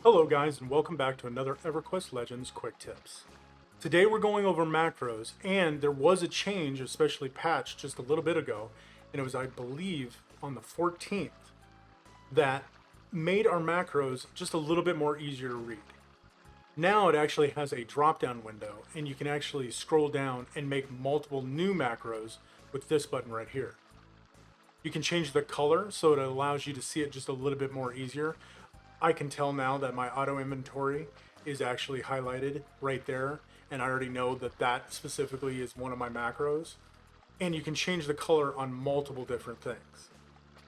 Hello guys and welcome back to another EverQuest Legends Quick Tips. Today we're going over macros, and there was a change, especially patched just a little bit ago, and it was, I believe, on the 14th, that made our macros just a little bit more easier to read. Now it actually has a drop-down window, and you can actually scroll down and make multiple new macros with this button right here. You can change the color so it allows you to see it just a little bit more easier. I can tell now that my auto inventory is actually highlighted right there, and I already know that that specifically is one of my macros. And you can change the color on multiple different things.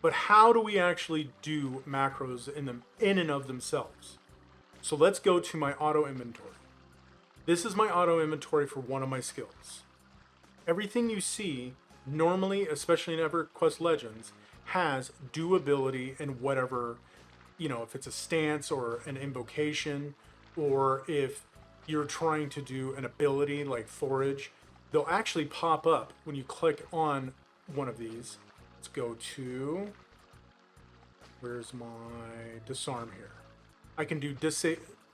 But how do we actually do macros in and of themselves? So let's go to my auto inventory. This is my auto inventory for one of my skills. Everything you see normally, especially in EverQuest Legends, has do ability and whatever, if it's a stance or an invocation, or if you're trying to do an ability like forage, they'll actually pop up when you click on one of these. Let's go to, where's my disarm here? I can do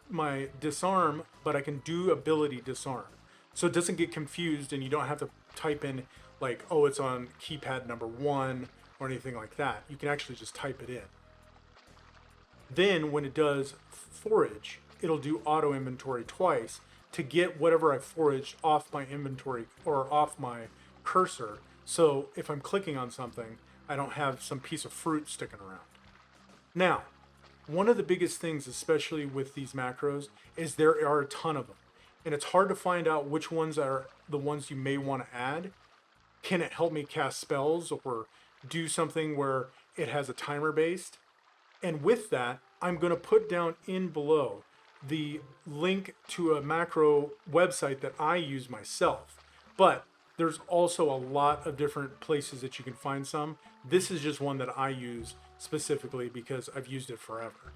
my disarm, but I can do ability disarm. So it doesn't get confused and you don't have to type in like, oh, it's on keypad number 1 or anything like that. You can actually just type it in. Then when it does forage, it'll do auto inventory twice to get whatever I foraged off my inventory or off my cursor. So if I'm clicking on something, I don't have some piece of fruit sticking around. Now, one of the biggest things, especially with these macros, is there are a ton of them. And it's hard to find out which ones are the ones you may want to add. Can it help me cast spells or do something where it has a timer based? And with that, I'm going to put down in below the link to a macro website that I use myself. But there's also a lot of different places that you can find some. This is just one that I use specifically because I've used it forever.